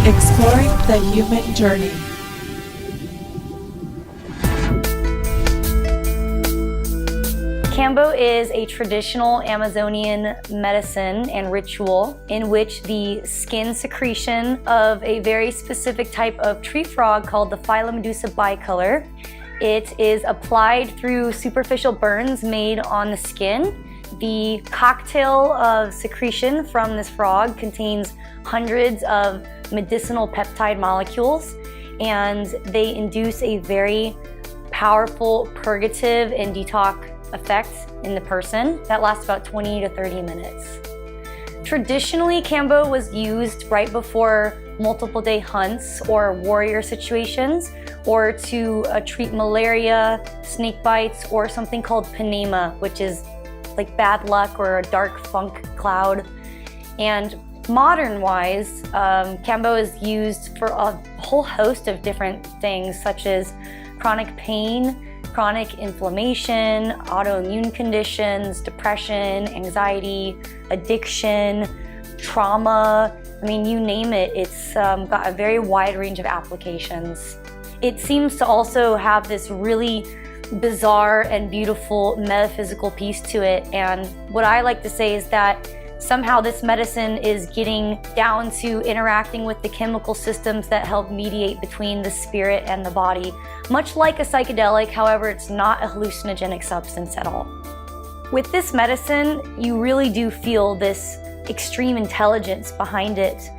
Exploring the human journey. Kambo is a traditional Amazonian medicine and ritual in which the skin secretion of a very specific type of tree frog called the Phylomedusa bicolor. It is applied through superficial burns made on the skin. The cocktail of secretion from this frog contains hundreds of medicinal peptide molecules, and they induce a very powerful purgative and detox effects in the person that lasts about 20 to 30 minutes. Traditionally, Kambo was used right before multiple day hunts or warrior situations, or to treat malaria, snake bites, or something called panema, which is like bad luck or a dark funk cloud. And modern-wise, Kambo is used for a whole host of different things, such as chronic pain, chronic inflammation, autoimmune conditions, depression, anxiety, addiction, trauma. I mean, you name it, it's got a very wide range of applications. It seems to also have this really bizarre and beautiful metaphysical piece to it. And what I like to say is that somehow this medicine is getting down to interacting with the chemical systems that help mediate between the spirit and the body. Much like a psychedelic, however, it's not a hallucinogenic substance at all. With this medicine, you really do feel this extreme intelligence behind it,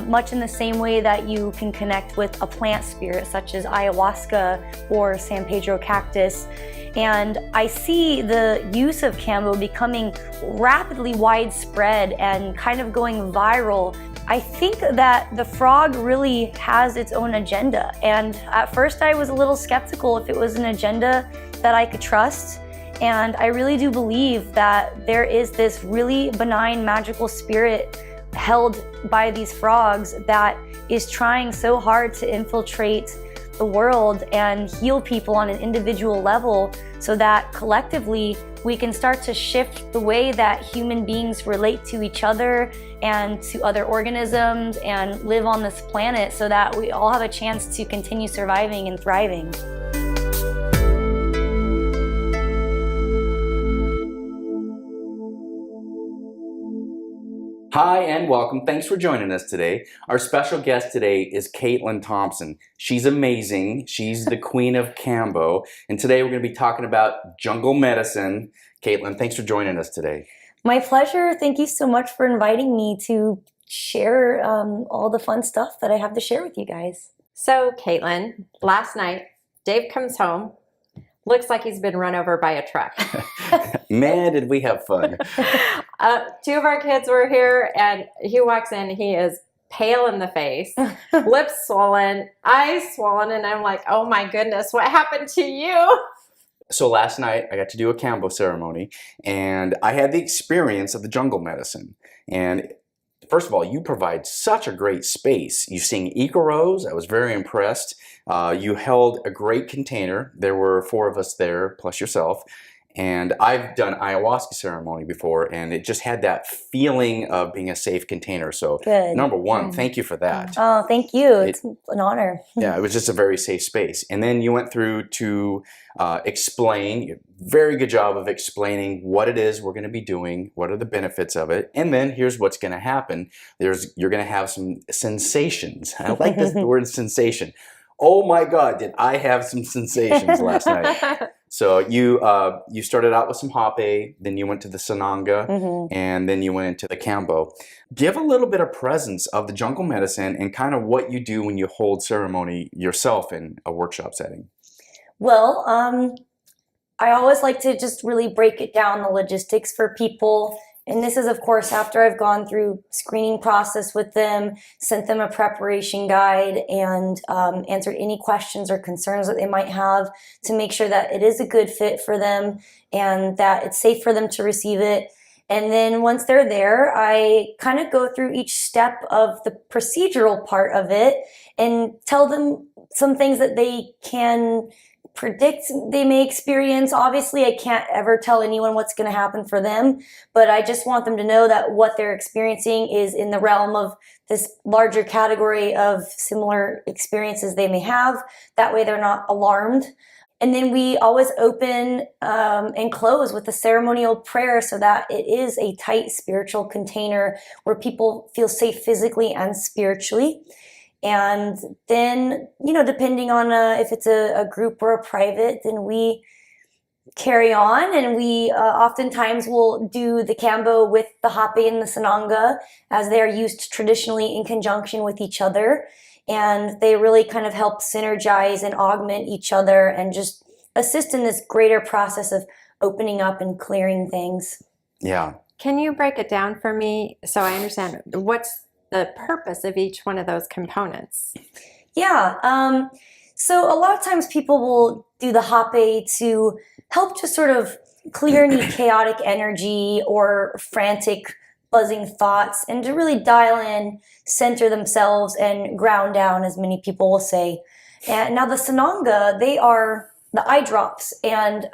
much in the same way that you can connect with a plant spirit such as ayahuasca or San Pedro cactus. And I see the use of Kambo becoming rapidly widespread and kind of going viral. I think that the frog really has its own agenda. And at first I was a little skeptical if it was an agenda that I could trust. And I really do believe that there is this really benign magical spirit held by these frogs that is trying so hard to infiltrate the world and heal people on an individual level, so that collectively we can start to shift the way that human beings relate to each other and to other organisms and live on this planet, so that we all have a chance to continue surviving and thriving. Hi and welcome. Thanks for joining us today. Our special guest today is Thompson. She's amazing. She's the queen of Kambo. And today we're going to be talking about jungle medicine. Caitlin, thanks for joining us today. My pleasure. Thank you so much for inviting me to share all the fun stuff that I have to share with you guys. So, Caitlin, last night, Dave comes home. Looks like he's been run over by a truck. Man, did we have fun. Two of our kids were here, and he walks in. He is pale in the face, lips swollen, eyes swollen, and I'm like, oh my goodness, what happened to you? So last night, I got to do a Kambo ceremony, and I had the experience of the jungle medicine. And first of all, you provide such a great space. You sing Ikaros. I was very impressed. You held a great container. There were 4 of us there, plus yourself. And I've done ayahuasca ceremony before, and it just had that feeling of being a safe container. So Good. Number one, thank you for that. Oh, thank you. It's an honor. Yeah, it was just a very safe space. And then you went through to explain, very good job of explaining what it is we're going to be doing, what are the benefits of it, and then here's what's going to happen. You're going to have some sensations. I like this the word sensation. Oh my God, did I have some sensations last night. So you started out with some hape, then you went to the sananga, and then you went into the Kambo. Give a little bit of presence of the jungle medicine and kind of what you do when you hold ceremony yourself in a workshop setting. Well, I always like to just really break it down, the logistics for people. And this is, of course, after I've gone through screening process with them, sent them a preparation guide, and answered any questions or concerns that they might have to make sure that it is a good fit for them and that it's safe for them to receive it. And then once they're there, I kind of go through each step of the procedural part of it and tell them some things that they can predict they may experience. Obviously, I can't ever tell anyone what's going to happen for them, but I just want them to know that what they're experiencing is in the realm of this larger category of similar experiences they may have. That way they're not alarmed. And then we always open and close with a ceremonial prayer so that it is a tight spiritual container where people feel safe physically and spiritually. And then, depending on if it's a group or a private, then we carry on, and we oftentimes will do the Kambo with the Hape and the Sananga, as they are used traditionally in conjunction with each other. And they really kind of help synergize and augment each other and just assist in this greater process of opening up and clearing things. Yeah. Can you break it down for me so I understand what's the purpose of each one of those components? Yeah. So a lot of times people will do the Hape to help to sort of clear any chaotic energy or frantic buzzing thoughts, and to really dial in, center themselves, and ground down, as many people will say. And now the Sananga, they are the eye drops, and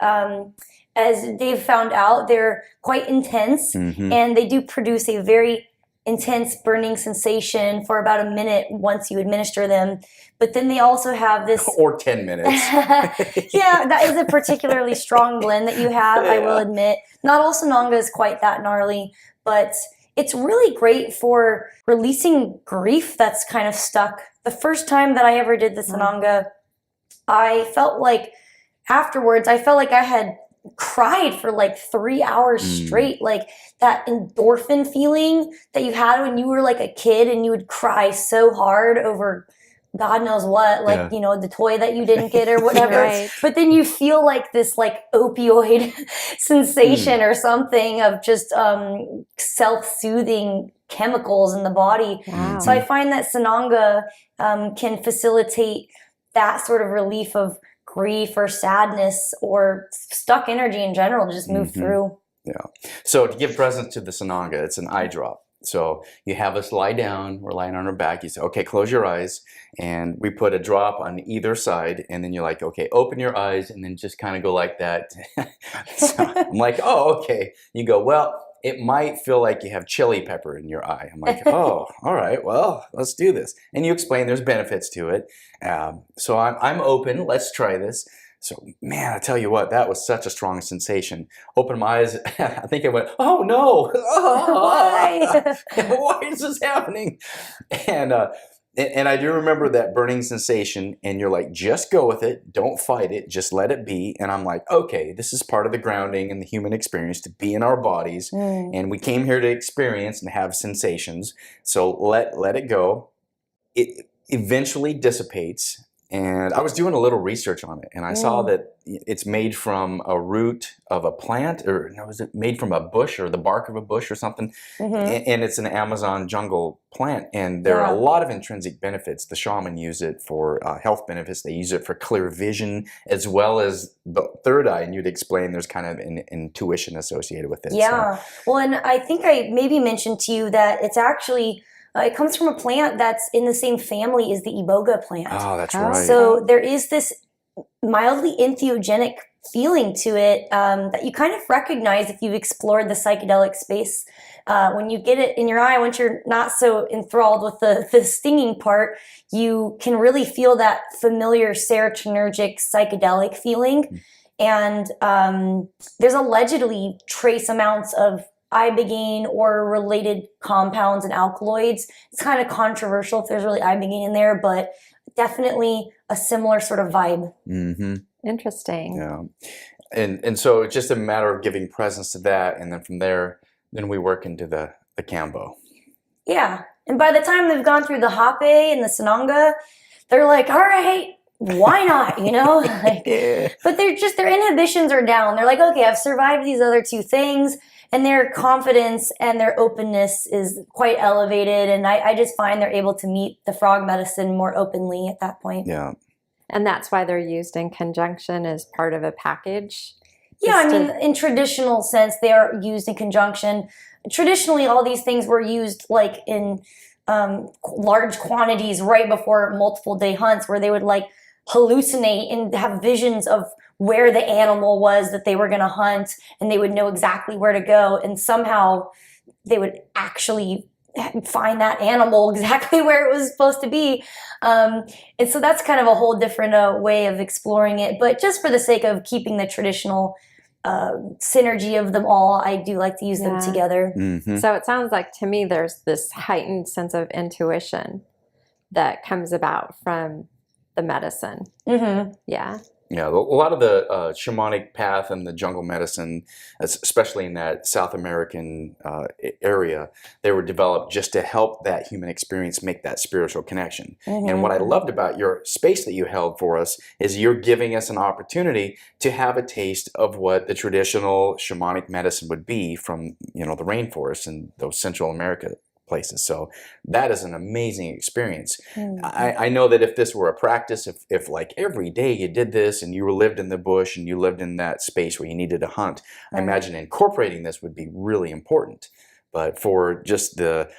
as Dave found out, they're quite intense, and they do produce a very intense burning sensation for about a minute once you administer them. But then they also have this... Or 10 minutes. Yeah, that is a particularly strong blend that you have, I will admit. Not all Sananga is quite that gnarly, but it's really great for releasing grief that's kind of stuck. The first time that I ever did the Sananga, I felt like afterwards, I felt like I had cried for like 3 hours straight. Like that endorphin feeling that you had when you were like a kid and you would cry so hard over God knows what, like, the toy that you didn't get or whatever. Right. But then you feel like this like opioid sensation or something of just self-soothing chemicals in the body. Wow. So I find that Sananga can facilitate that sort of relief of grief or sadness or stuck energy in general to just move through. Yeah. So to give presence to the Sananga, it's an eye drop. So you have us lie down, we're lying on our back, you say, okay, close your eyes, and we put a drop on either side, and then you're like, okay, open your eyes, and then just kind of go like that. So I'm like, oh, okay. You go, well, it might feel like you have chili pepper in your eye. I'm like, oh, all right, well, let's do this. And you explain there's benefits to it. So I'm open, let's try this. So, man, I tell you what, that was such a strong sensation. Open my eyes, I think I went, oh no, Why? why is this happening? And I do remember that burning sensation, and you're like, just go with it, don't fight it, just let it be. And I'm like, okay, this is part of the grounding and the human experience, to be in our bodies, and we came here to experience and have sensations, so let it go. It eventually dissipates. And I was doing a little research on it, and I saw that it's made from a root of a plant, or no, is it made from a bush or the bark of a bush or something? And it's an Amazon jungle plant, and there are a lot of intrinsic benefits. The shaman use it for health benefits. They use it for clear vision, as well as the third eye, and you'd explain there's kind of an intuition associated with it. Yeah. So. Well, and I think I maybe mentioned to you that it's actually... it comes from a plant that's in the same family as the iboga plant. Oh, that's right. So there is this mildly entheogenic feeling to it that you kind of recognize if you've explored the psychedelic space. When you get it in your eye, once you're not so enthralled with the stinging part, you can really feel that familiar serotonergic psychedelic feeling. And there's allegedly trace amounts of ibogaine or related compounds and alkaloids. It's kind of controversial if there's really ibogaine in there, but definitely a similar sort of vibe. Interesting. Yeah. And so it's just a matter of giving presence to that, and then from there, then we work into the Kambo. Yeah. And by the time they've gone through the Hape and the Sananga, they're like, all right, why not, But their inhibitions are down. They're like, okay, I've survived these other two things. And their confidence and their openness is quite elevated. And I just find they're able to meet the frog medicine more openly at that point. Yeah. And that's why they're used in conjunction as part of a package? Yeah, I mean, in traditional sense, they are used in conjunction. Traditionally, all these things were used like in large quantities right before multiple day hunts, where they would like hallucinate and have visions of where the animal was that they were going to hunt, and they would know exactly where to go, and somehow they would actually find that animal exactly where it was supposed to be. And so that's kind of a whole different way of exploring it. But just for the sake of keeping the traditional synergy of them all, I do like to use them together. Mm-hmm. So it sounds like to me there's this heightened sense of intuition that comes about from the medicine. Mm-hmm. Yeah. Yeah, a lot of the shamanic path and the jungle medicine, especially in that South American area, they were developed just to help that human experience make that spiritual connection. Mm-hmm. And what I loved about your space that you held for us is you're giving us an opportunity to have a taste of what the traditional shamanic medicine would be from, you know, the rainforest and those Central America places. So that is an amazing experience. Mm-hmm. I know that if this were a practice, if like every day you did this and you lived in the bush and you lived in that space where you needed to hunt, I imagine incorporating this would be really important. But for just the,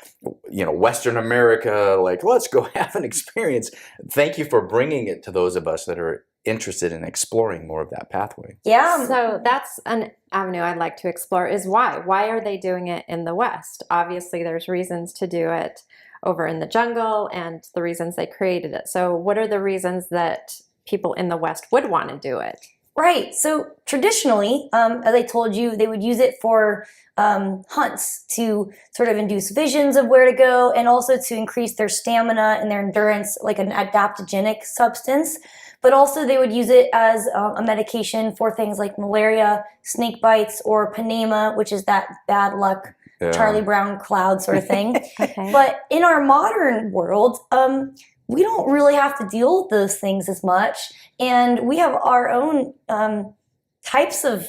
you know, Western America, like, let's go have an experience. Thank you for bringing it to those of us that are interested in exploring more of that pathway. Yeah. So that's an avenue I'd like to explore is why. Why are they doing it in the West? Obviously, there's reasons to do it over in the jungle and the reasons they created it. So what are the reasons that people in the West would want to do it? Right. So traditionally, as I told you, they would use it for hunts to sort of induce visions of where to go, and also to increase their stamina and their endurance, like an adaptogenic substance. But also they would use it as a medication for things like malaria, snake bites, or panema, which is that bad luck, Charlie Brown cloud sort of thing. Okay. But in our modern world, we don't really have to deal with those things as much. And we have our own types of,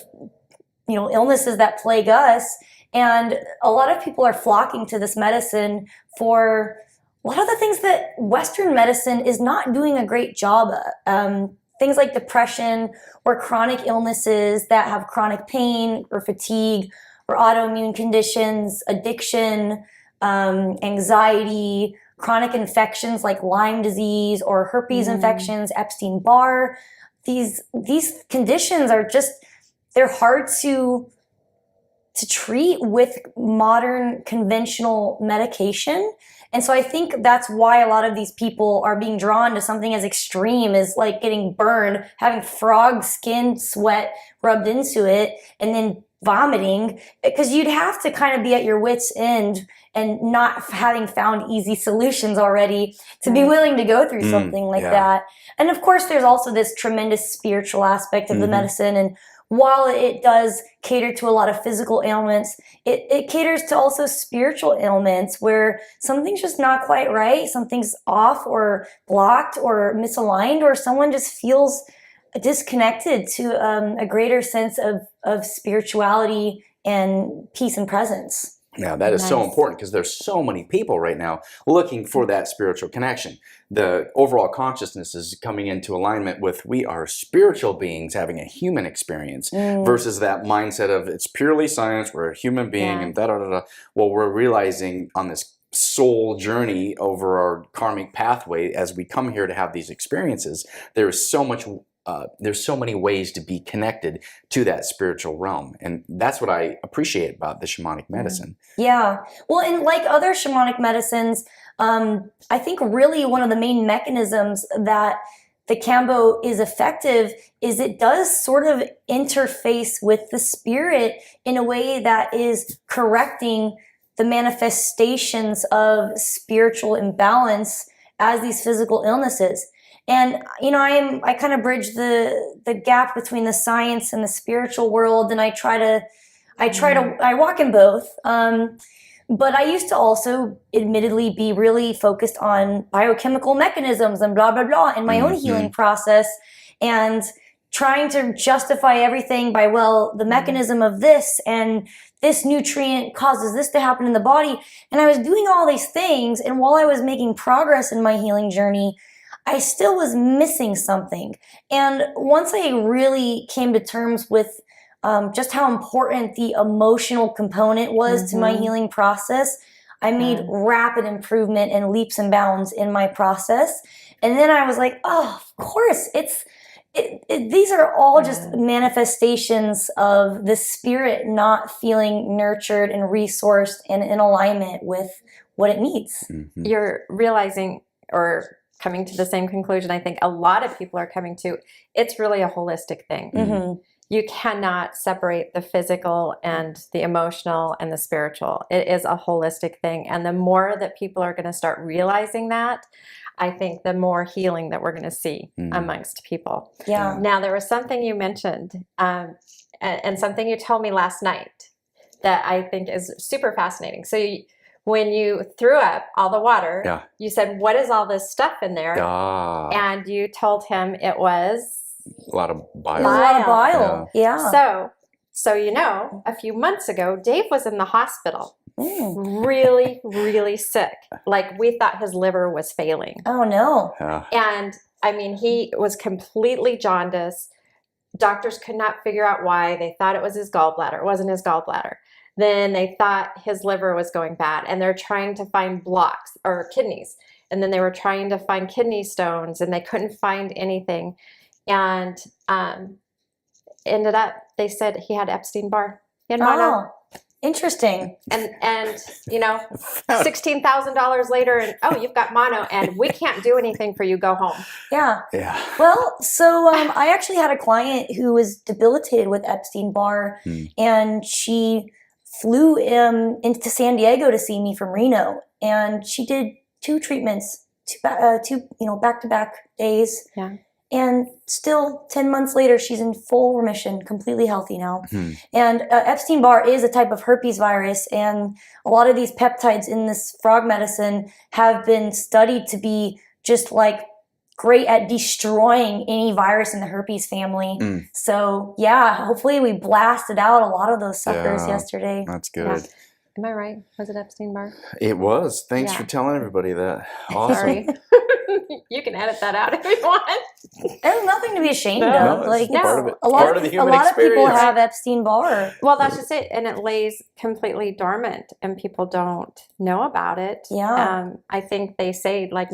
you know, illnesses that plague us. And a lot of people are flocking to this medicine for a lot of the things that Western medicine is not doing a great job at. Things like depression or chronic illnesses that have chronic pain or fatigue or autoimmune conditions, addiction, anxiety, chronic infections like Lyme disease or herpes infections, Epstein-Barr. These conditions are just, they're hard to treat with modern conventional medication. And so I think that's why a lot of these people are being drawn to something as extreme as like getting burned, having frog skin sweat rubbed into it, and then vomiting, because you'd have to kind of be at your wit's end and not having found easy solutions already to be willing to go through something like that. And of course, there's also this tremendous spiritual aspect of the medicine. And while it does cater to a lot of physical ailments, it caters to also spiritual ailments where something's just not quite right, something's off or blocked or misaligned, or someone just feels disconnected to a greater sense of spirituality and peace and presence. Now, that is so important because there's so many people right now looking for that spiritual connection. The overall consciousness is coming into alignment with we are spiritual beings having a human experience versus that mindset of it's purely science, we're a human being and da-da-da-da. Well, we're realizing on this soul journey over our karmic pathway as we come here to have these experiences, there is so much there's so many ways to be connected to that spiritual realm. And that's what I appreciate about the shamanic medicine. Yeah. Well, and like other shamanic medicines, I think really one of the main mechanisms that the Kambo is effective is it does sort of interface with the spirit in a way that is correcting the manifestations of spiritual imbalance as these physical illnesses. And, you know, I kind of bridge the gap between the science and the spiritual world, and I walk in both. But I used to also admittedly be really focused on biochemical mechanisms and blah, blah, blah in my own healing process, and trying to justify everything by, well, the mechanism of this and this nutrient causes this to happen in the body. And I was doing all these things, and while I was making progress in my healing journey, I still was missing something. And once I really came to terms with just how important the emotional component was to my healing process, I made rapid improvement and leaps and bounds in my process. And then I was like, oh, of course, these are all just manifestations of the spirit not feeling nurtured and resourced and in alignment with what it needs. Mm-hmm. You're realizing or coming to the same conclusion I think a lot of people are coming to. It's really a holistic thing. Mm-hmm. You cannot separate the physical and the emotional and the spiritual. It is a holistic thing. And the more that people are going to start realizing that, I think the more healing that we're going to see amongst people. Yeah. Now, there was something you mentioned and something you told me last night that I think is super fascinating. So when you threw up all the water, you said, what is all this stuff in there? And you told him it was a lot of bile. A lot of bile. Yeah. So a few months ago, Dave was in the hospital, really, really sick. Like we thought his liver was failing. Oh no. And I mean, he was completely jaundiced. Doctors could not figure out why. They thought it was his gallbladder. It wasn't his gallbladder. Then they thought his liver was going bad, and they're trying to find blocks or kidneys. And then they were trying to find kidney stones, and they couldn't find anything. And ended up, they said he had Epstein-Barr. He had mono. Oh, interesting. And $16,000 later, and you've got mono, and we can't do anything for you. Go home. Yeah. Yeah. Well, so I actually had a client who was debilitated with Epstein-Barr, and she flew into San Diego to see me from Reno, and she did 2 treatments, two back-to-back days. Yeah. And still 10 months later, she's in full remission, completely healthy now. And Epstein-Barr is a type of herpes virus, and a lot of these peptides in this frog medicine have been studied to be just like great at destroying any virus in the herpes family. So yeah, hopefully we blasted out a lot of those suckers yesterday. That's good. Yeah. Am I right? Was it Epstein-Barr? It was. Thanks for telling everybody that. Awesome. Sorry. You can edit that out if you want. There's nothing to be ashamed No, of. Like, part of it. A lot of the human of people experience. have Epstein-Barr. Well, that's just it. And it lays completely dormant and people don't know about it. Yeah. I think they say like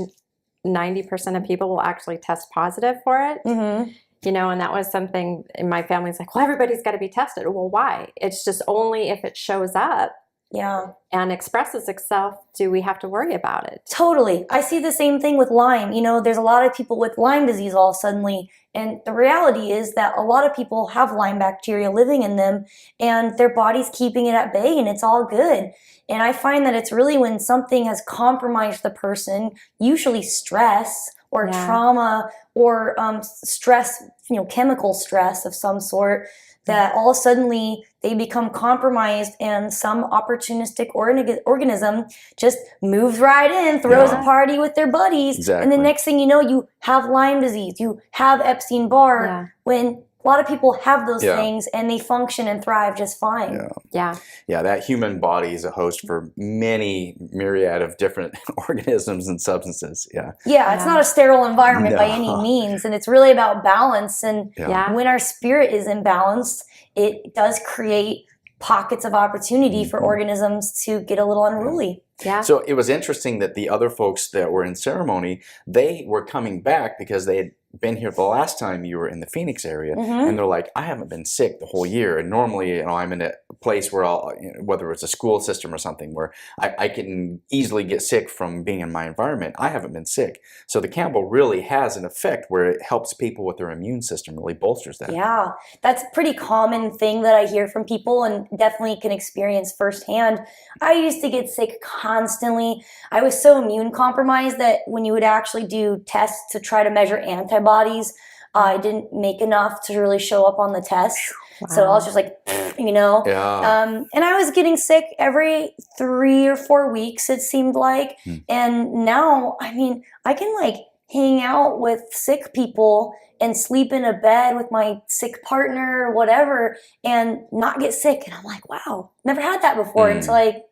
90% of people will actually test positive for it. Mm-hmm. And that was something in my family's like, well, everybody's got to be tested. Well, why? It's just only if it shows up and expresses itself do we have to worry about it. Totally. I see the same thing with Lyme. There's a lot of people with Lyme disease all suddenly. And the reality is that a lot of people have Lyme bacteria living in them and their body's keeping it at bay and it's all good. And I find that it's really when something has compromised the person, usually stress or trauma or stress, chemical stress of some sort, that all suddenly they become compromised and some opportunistic organism just moves right in, throws a party with their buddies. Exactly. And the next thing you know, you have Lyme disease, you have Epstein-Barr, when a lot of people have those things and they function and thrive just fine. Yeah, that human body is a host for many myriad of different organisms and substances. Yeah, it's not a sterile environment by any means, and it's really about balance. And when our spirit is imbalanced, it does create pockets of opportunity for organisms to get a little unruly. Yeah. So it was interesting that the other folks that were in ceremony, they were coming back because they had been here the last time you were in the Phoenix area, and they're like, I haven't been sick the whole year. And normally, I'm in a place where I'll, whether it's a school system or something, where I can easily get sick from being in my environment. I haven't been sick. So the Kambo really has an effect where it helps people with their immune system, really bolsters that. Yeah, that's a pretty common thing that I hear from people and definitely can experience firsthand. I used to get sick constantly. I was so immune compromised that when you would actually do tests to try to measure antibodies, I didn't make enough to really show up on the test. Wow. So I was just like, and I was getting sick every 3 or 4 weeks, it seemed like. And now, I can hang out with sick people and sleep in a bed with my sick partner or whatever and not get sick. And I'm like, wow, never had that before until I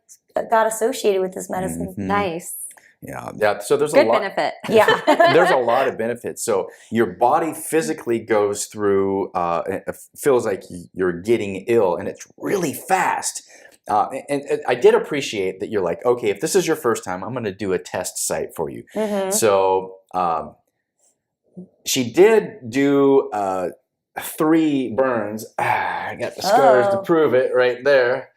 got associated with this medicine. Nice. Yeah. So there's good a lot benefit. Yeah. There's a lot of benefits. So your body physically goes through, it feels like you're getting ill, and it's really fast. and I did appreciate that you're like, okay, if this is your first time, I'm going to do a test site for you. Mm-hmm. So she did do 3 burns. I got the scars to prove it right there.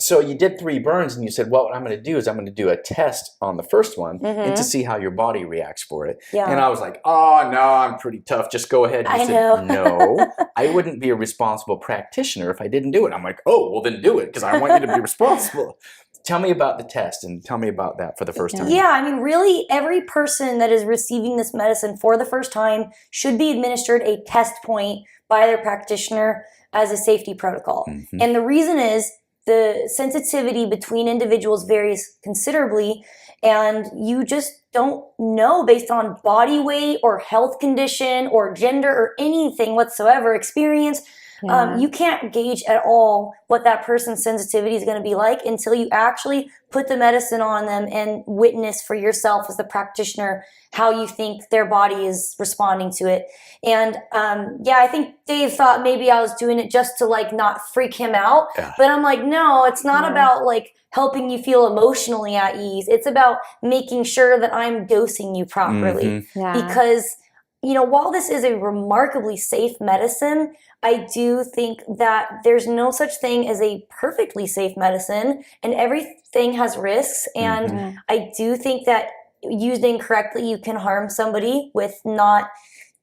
So you did 3 burns, and you said, well, what I'm going to do is I'm going to do a test on the first one and to see how your body reacts for it. Yeah. And I was like, oh, no, I'm pretty tough. Just go ahead. And you said, no, I wouldn't be a responsible practitioner if I didn't do it. I'm like, oh, well, then do it because I want you to be responsible. Tell me about the test and tell me about that for the first time. Yeah, I mean, really, every person that is receiving this medicine for the first time should be administered a test point by their practitioner as a safety protocol. Mm-hmm. And the reason is the sensitivity between individuals varies considerably, and you just don't know based on body weight or health condition or gender or anything whatsoever, experience. You can't gauge at all what that person's sensitivity is going to be like until you actually put the medicine on them and witness for yourself as the practitioner how you think their body is responding to it. And I think Dave thought maybe I was doing it just to like not freak him out. Yeah. But I'm like, no, it's not about like helping you feel emotionally at ease. It's about making sure that I'm dosing you properly. Mm-hmm. Because, you know, while this is a remarkably safe medicine, I do think that there's no such thing as a perfectly safe medicine, and everything has risks. And I do think that used incorrectly, you can harm somebody with not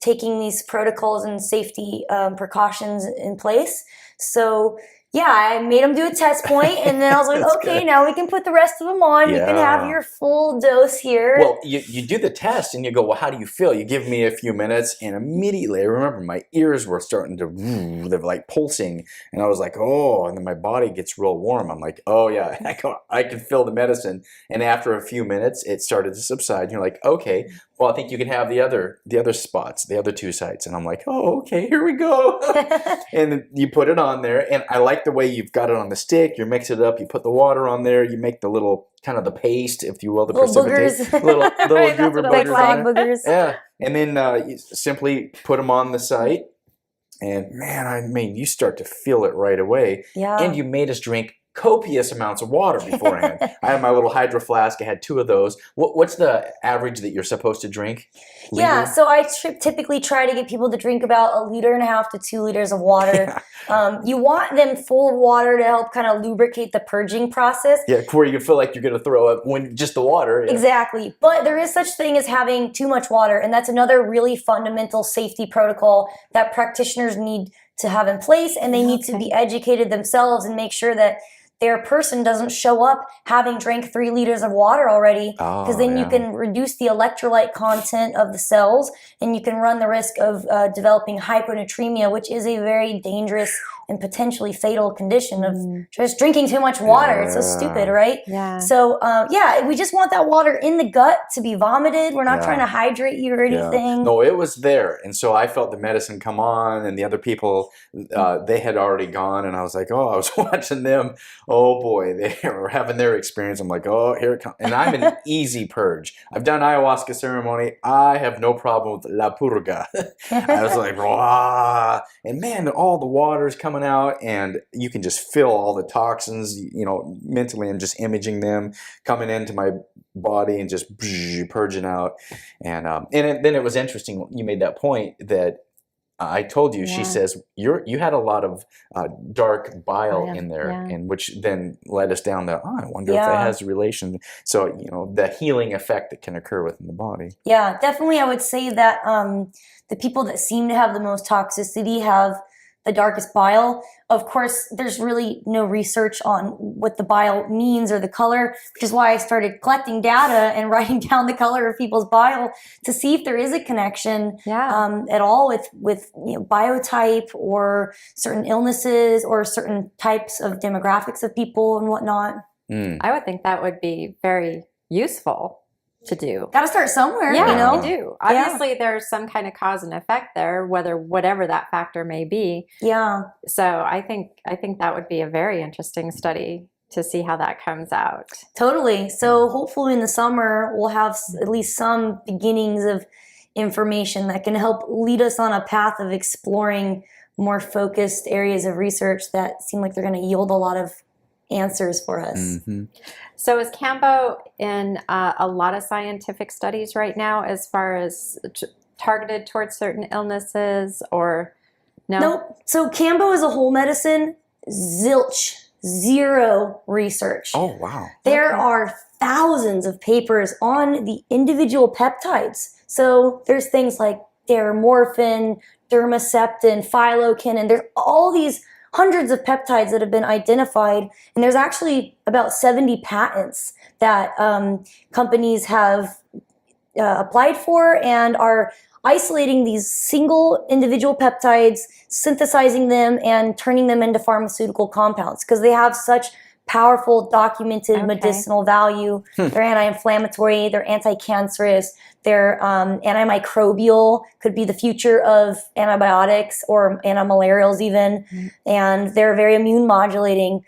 taking these protocols and safety precautions in place. So yeah, I made them do a test point, and then I was like, okay, now we can put the rest of them on. Yeah. You can have your full dose here. Well, you do the test, and you go, well, how do you feel? You give me a few minutes, and immediately, I remember my ears were starting to, they're like pulsing, and I was like, oh, and then my body gets real warm. I'm like, oh, yeah, I can feel the medicine. And after a few minutes, it started to subside. You're like, okay, well, I think you can have the other spots, the other 2 sites. And I'm like, oh, okay, here we go. And then you put it on there, and I like the way you've got it on the stick. You mix it up, you put the water on there, you make the little kind of the paste, if you will, the little precipitate, little right, goober boogers, flag boogers. Yeah, and then you simply put them on the site, and man, I mean, you start to feel it right away. Yeah, and you made us drink copious amounts of water beforehand. I had my little hydro flask. I had 2 of those. What's the average that you're supposed to drink? Liter? Yeah, so I typically try to get people to drink about 1.5 liters to 2 liters of water. Yeah. You want them full of water to help kind of lubricate the purging process. Yeah, where you feel like you're going to throw up when just the water. Yeah. Exactly. But there is such thing as having too much water, and that's another really fundamental safety protocol that practitioners need to have in place, and they need to be educated themselves and make sure that their person doesn't show up having drank 3 liters of water already, because then you can reduce the electrolyte content of the cells, and you can run the risk of developing hyponatremia, which is a very dangerous and potentially fatal condition of just drinking too much water. It's so stupid, right? Yeah. So, we just want that water in the gut to be vomited. We're not trying to hydrate you or anything. No, it was there. And so I felt the medicine come on, and the other people, they had already gone, and I was like, oh, I was watching them. Oh boy, they were having their experience. I'm like, oh, here it comes. And I'm an easy purge. I've done ayahuasca ceremony. I have no problem with la purga. I was like, rah. And man, all the water's coming out, and you can just feel all the toxins, you know, mentally I'm just imaging them coming into my body and just purging out. And then it was interesting. You made that point that I told you, she says, you had a lot of dark bile in there, and which then led us down the, I wonder if that has a relation. So, you know, the healing effect that can occur within the body. Yeah, definitely. I would say that the people that seem to have the most toxicity have the darkest bile. Of course, there's really no research on what the bile means or the color, which is why I started collecting data and writing down the color of people's bile to see if there is a connection at all with biotype or certain illnesses or certain types of demographics of people and whatnot. I would think that would be very useful to do. Got to start somewhere, you know? You do. Obviously, there's some kind of cause and effect there, whatever that factor may be. Yeah. So I think that would be a very interesting study to see how that comes out. Totally. So hopefully in the summer, we'll have at least some beginnings of information that can help lead us on a path of exploring more focused areas of research that seem like they're going to yield a lot of answers for us. Mm-hmm. So is Kambo in a lot of scientific studies right now as far as targeted towards certain illnesses or no? Nope. So Kambo is a whole medicine, zilch, zero research. Oh, wow. There are thousands of papers on the individual peptides. So there's things like dermorphin, dermaceptin, phylokinin. There's all these hundreds of peptides that have been identified, and there's actually about 70 patents that companies have applied for and are isolating these single individual peptides, synthesizing them, and turning them into pharmaceutical compounds because they have such powerful documented medicinal value. They're anti-inflammatory, they're anti-cancerous, they're antimicrobial, could be the future of antibiotics or antimalarials even, and they're very immune modulating.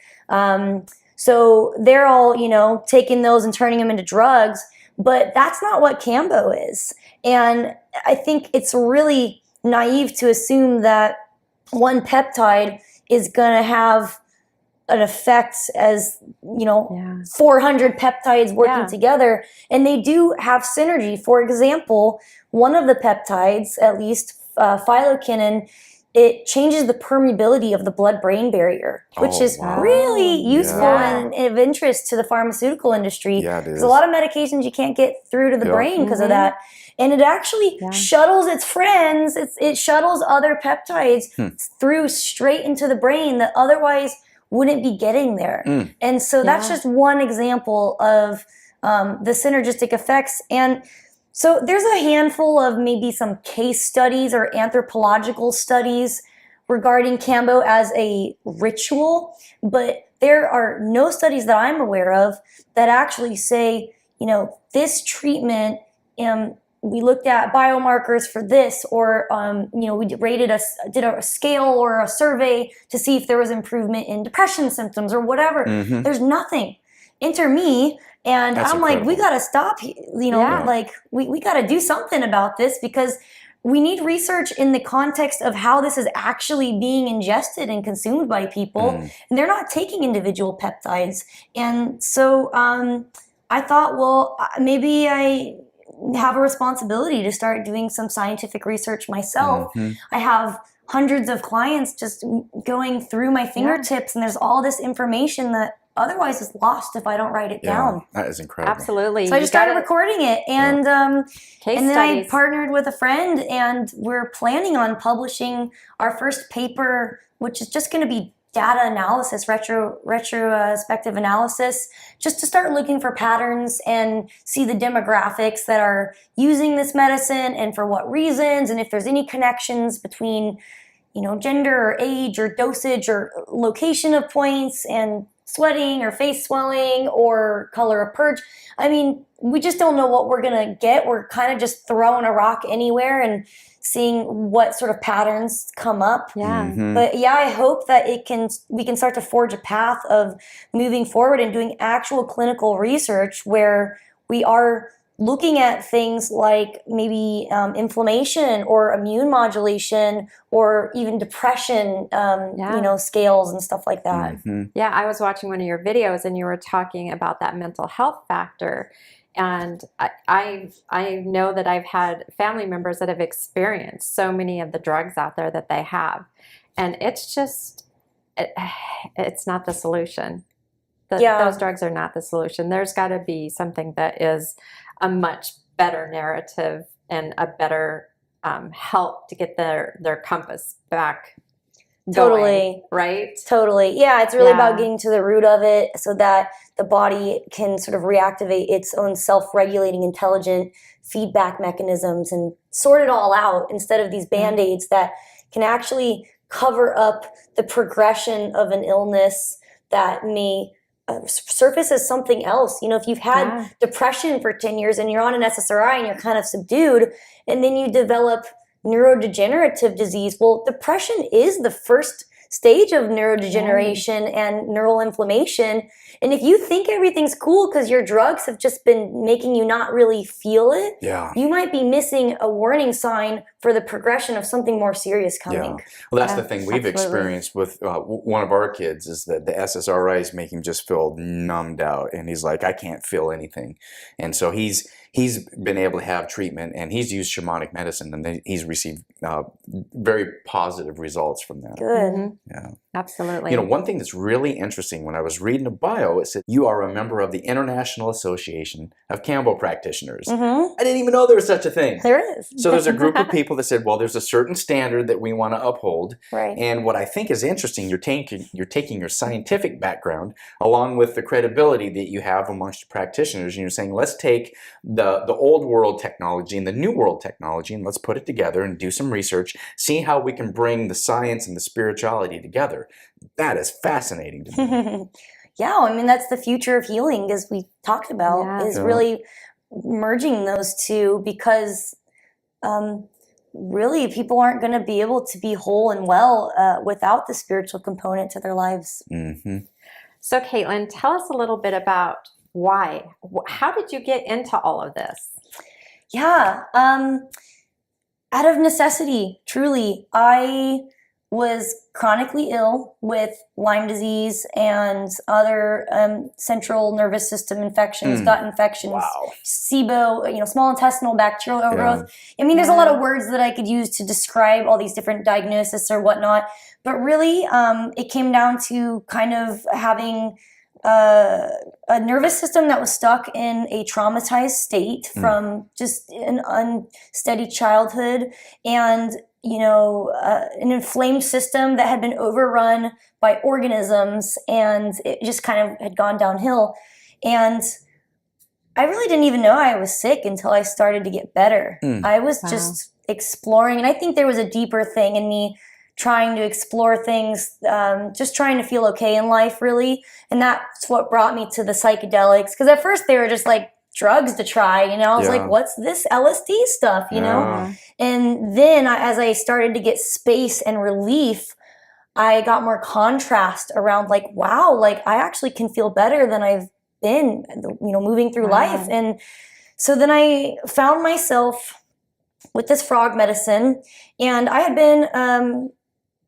So they're all, taking those and turning them into drugs, but that's not what Kambo is. And I think it's really naive to assume that one peptide is going to have an effect as 400 peptides working together, and they do have synergy. For example, one of the peptides, at least phylokinin, it changes the permeability of the blood-brain barrier, which is really useful and of interest to the pharmaceutical industry. Yeah, it is. There's a lot of medications you can't get through to the brain because of that. And it actually shuttles its friends. It shuttles other peptides through straight into the brain that otherwise wouldn't be getting there. And so that's just one example of the synergistic effects. And so there's a handful of maybe some case studies or anthropological studies regarding Kambo as a ritual, but there are no studies that I'm aware of that actually say, this treatment, we looked at biomarkers for this, or we did a scale or a survey to see if there was improvement in depression symptoms or whatever. There's nothing. Enter me, and That's I'm incredible. like, we got to stop. Like we got to do something about this because we need research in the context of how this is actually being ingested and consumed by people, and they're not taking individual peptides. And so I thought, well, maybe I have a responsibility to start doing some scientific research myself. I have hundreds of clients just going through my fingertips, and there's all this information that otherwise is lost if I don't write it down. That is incredible. Absolutely. So I just started recording it, and then I studies. partnered with a friend, and we're planning on publishing our first paper, which is just going to be data analysis, retrospective analysis, just to start looking for patterns and see the demographics that are using this medicine and for what reasons, and if there's any connections between, gender or age or dosage or location of points and sweating or face swelling or color of purge. I mean, we just don't know what we're going to get. We're kind of just throwing a rock anywhere and seeing what sort of patterns come up. But I hope that we can start to forge a path of moving forward and doing actual clinical research where we are looking at things like maybe inflammation or immune modulation or even depression, scales and stuff like that. Yeah, I was watching one of your videos and you were talking about that mental health factor. And I know that I've had family members that have experienced so many of the drugs out there that they have. And it's just, it's not the solution. Those drugs are not the solution. There's got to be something that is a much better narrative and a better help to get their compass back going, right? Totally. Yeah, it's really about getting to the root of it so that the body can sort of reactivate its own self-regulating, intelligent feedback mechanisms and sort it all out instead of these Band-Aids that can actually cover up the progression of an illness that may surface as something else. If you've had depression for 10 years and you're on an SSRI and you're kind of subdued, and then you develop neurodegenerative disease, well, depression is the first stage of neurodegeneration and neural inflammation. And if you think everything's cool because your drugs have just been making you not really feel it, you might be missing a warning sign for the progression of something more serious coming. Well, that's the thing we've experienced with one of our kids, is that the SSRIs make him just feel numbed out, and he's like, I can't feel anything. And so he's been able to have treatment, and he's used shamanic medicine, and he's received very positive results from that. Good. Yeah, absolutely. You know, one thing that's really interesting, when I was reading a bio, it said you are a member of the International Association of Kambo Practitioners. I didn't even know there was such a thing. There is. So there's a group of people that said, well, there's a certain standard that we want to uphold. Right. And what I think is interesting, you're taking your scientific background along with the credibility that you have amongst practitioners, and you're saying, let's take the old world technology and the new world technology, and let's put it together and do some research, see how we can bring the science and the spirituality together. That is fascinating to me. Yeah, I mean, that's the future of healing, as we talked about, is really merging those two, because really people aren't going to be able to be whole and well without the spiritual component to their lives. So Caitlin, tell us a little bit about why. How did you get into all of this? Yeah, out of necessity, truly. I was chronically ill with Lyme disease and other central nervous system infections, gut infections, SIBO, small intestinal bacterial overgrowth. I mean, there's a lot of words that I could use to describe all these different diagnoses or whatnot, but really it came down to kind of having a nervous system that was stuck in a traumatized state from just an unsteady childhood, and an inflamed system that had been overrun by organisms, and it just kind of had gone downhill. And I really didn't even know I was sick until I started to get better. I was just exploring, and I think there was a deeper thing in me trying to explore things, just trying to feel okay in life, really. And that's what brought me to the psychedelics, because at first they were just like drugs to try, I was like, what's this LSD stuff, And then as I started to get space and relief, I got more contrast around, like, wow, like I actually can feel better than I've been, moving through life. And so then I found myself with this frog medicine, and I had been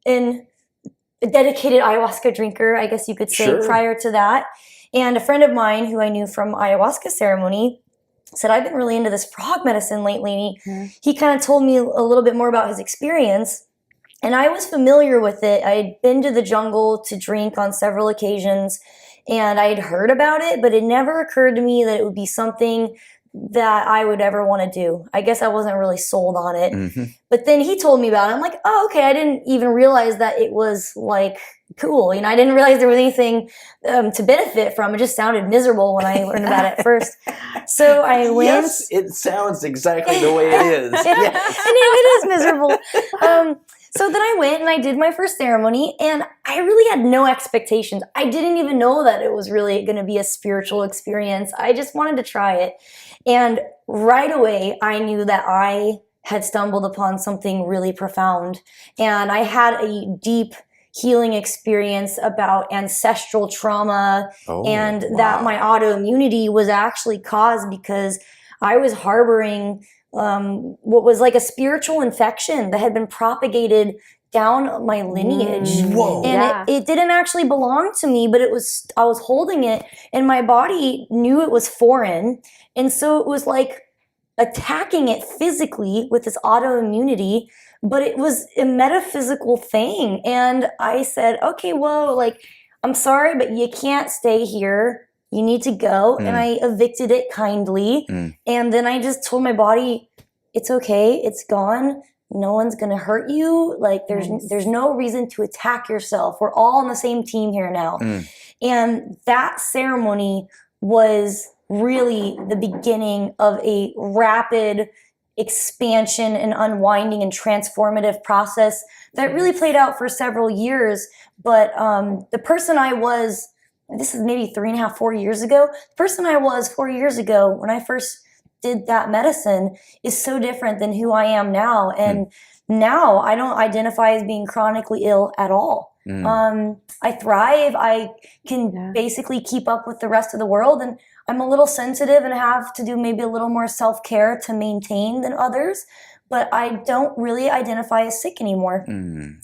a dedicated ayahuasca drinker, I guess you could say, prior to that. And a friend of mine who I knew from ayahuasca ceremony said, I've been really into this frog medicine lately. He kind of told me a little bit more about his experience. And I was familiar with it. I had been to the jungle to drink on several occasions, and I had heard about it, but it never occurred to me that it would be something that I would ever want to do. I guess I wasn't really sold on it. But then he told me about it. I'm like, oh, okay. I didn't even realize that it was like cool. I didn't realize there was anything to benefit from. It just sounded miserable when I learned about it first. So I went. Yes, it sounds exactly the way it is. And it is miserable. So then I went and I did my first ceremony, and I really had no expectations. I didn't even know that it was really going to be a spiritual experience. I just wanted to try it. And right away, I knew that I had stumbled upon something really profound. And I had a deep healing experience about ancestral trauma, and that my autoimmunity was actually caused because I was harboring what was like a spiritual infection that had been propagated down my lineage. And it didn't actually belong to me, but I was holding it, and my body knew it was foreign. And so it was like attacking it physically with this autoimmunity, but it was a metaphysical thing. And I said, okay, well, like, I'm sorry, but you can't stay here. You need to go. And I evicted it kindly. And then I just told my body, it's okay. It's gone. No one's going to hurt you. Like, there's no reason to attack yourself. We're all on the same team here now. And that ceremony was really the beginning of a rapid expansion and unwinding and transformative process that really played out for several years. But the person I was, this is maybe 3.5, 4 years ago, the person I was 4 years ago when I first did that medicine is so different than who I am now. And now I don't identify as being chronically ill at all. I thrive. I can basically keep up with the rest of the world, and I'm a little sensitive and have to do maybe a little more self-care to maintain than others, but I don't really identify as sick anymore.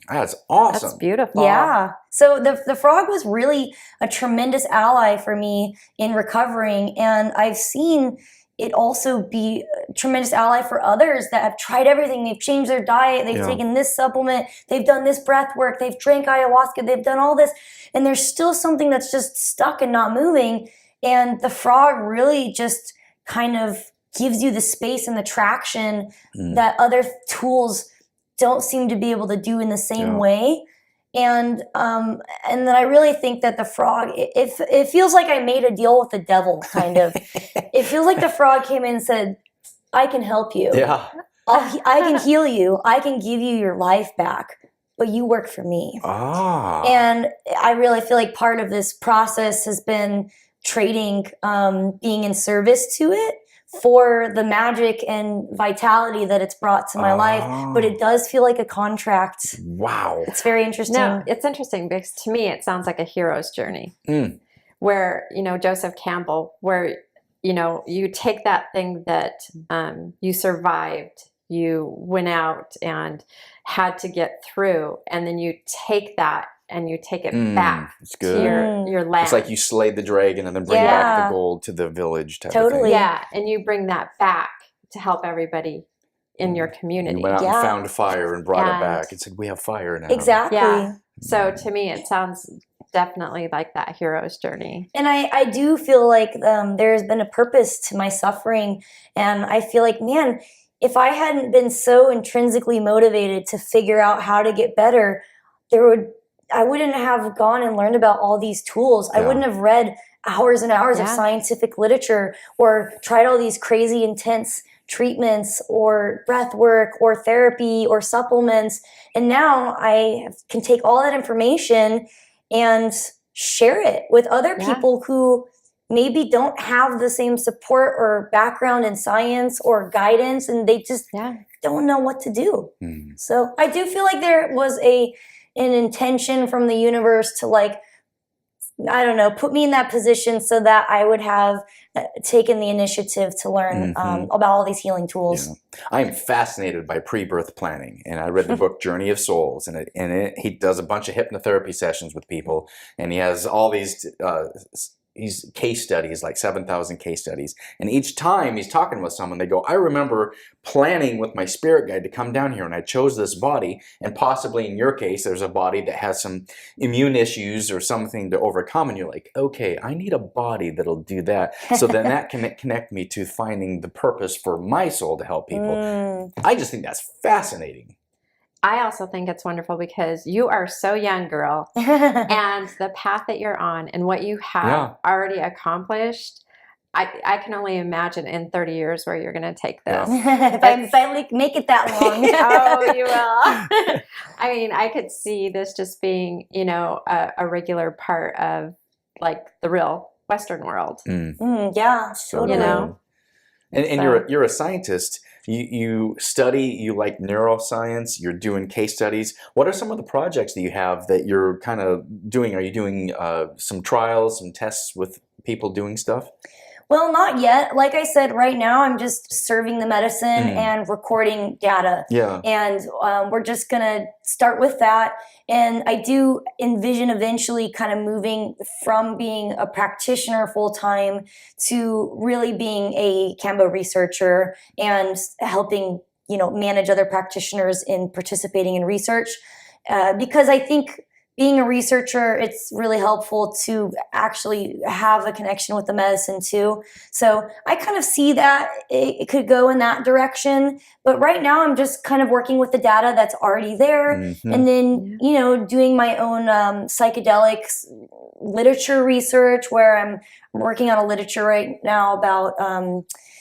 That's awesome. That's beautiful. Yeah. So the frog was really a tremendous ally for me in recovering, and I've seen it also be a tremendous ally for others that have tried everything. They've changed their diet. They've taken this supplement. They've done this breath work. They've drank ayahuasca. They've done all this. And there's still something that's just stuck and not moving. And the frog really just kind of gives you the space and the traction that other tools don't seem to be able to do in the same way. And then I really think that the frog, it feels like I made a deal with the devil, kind of. It feels like the frog came in and said, I can help you. Yeah. I can heal you. I can give you your life back, but you work for me. And I really feel like part of this process has been trading, being in service to it for the magic and vitality that it's brought to my life, but it does feel like a contract. Wow. It's very interesting. No, it's interesting because to me it sounds like a hero's journey where, Joseph Campbell, where, you take that thing that you survived, you went out and had to get through, and then you take that and you take it back to your land. It's like you slayed the dragon and then bring back the gold to the village type of thing. Yeah, and you bring that back to help everybody in your community. You went out and found fire and brought it back and said, we have fire now. Exactly. Yeah. So to me, it sounds definitely like that hero's journey. And I do feel like there's been a purpose to my suffering. And I feel like, man, if I hadn't been so intrinsically motivated to figure out how to get better, I wouldn't have gone and learned about all these tools. I wouldn't have read hours and hours of scientific literature or tried all these crazy intense treatments or breath work or therapy or supplements. And now I can take all that information and share it with other people who maybe don't have the same support or background in science or guidance, and they just don't know what to do. So I do feel like there was an intention from the universe to, like, I don't know, put me in that position so that I would have taken the initiative to learn about all these healing tools. I am fascinated by pre-birth planning, and I read the book Journey of Souls, and he does a bunch of hypnotherapy sessions with people, and he has all these case studies, like 7,000 case studies. And each time he's talking with someone, they go, I remember planning with my spirit guide to come down here, and I chose this body, and possibly in your case, there's a body that has some immune issues or something to overcome, and you're like, okay, I need a body that'll do that. So then that can connect me to finding the purpose for my soul to help people. I just think that's fascinating. I also think it's wonderful because you are so young, girl, and the path that you're on and what you have already accomplished, I can only imagine in 30 years where you're going to take this. If I make it that long. Oh, you will. I mean, I could see this just being, a regular part of, like, the real Western world. Yeah, so totally. And you're a scientist. You study, you like neuroscience, you're doing case studies. What are some of the projects that you have that you're kind of doing? Are you doing some trials, some tests with people doing stuff? Well, not yet. Like I said, right now I'm just serving the medicine and recording data. Yeah. And we're just going to start with that. And I do envision eventually kind of moving from being a practitioner full-time to really being a Kambo researcher and helping, manage other practitioners in participating in research. Because I think being a researcher, it's really helpful to actually have a connection with the medicine too. So I kind of see that it could go in that direction. But right now I'm just kind of working with the data that's already there. And then, doing my own psychedelics literature research, where I'm working on a literature right now about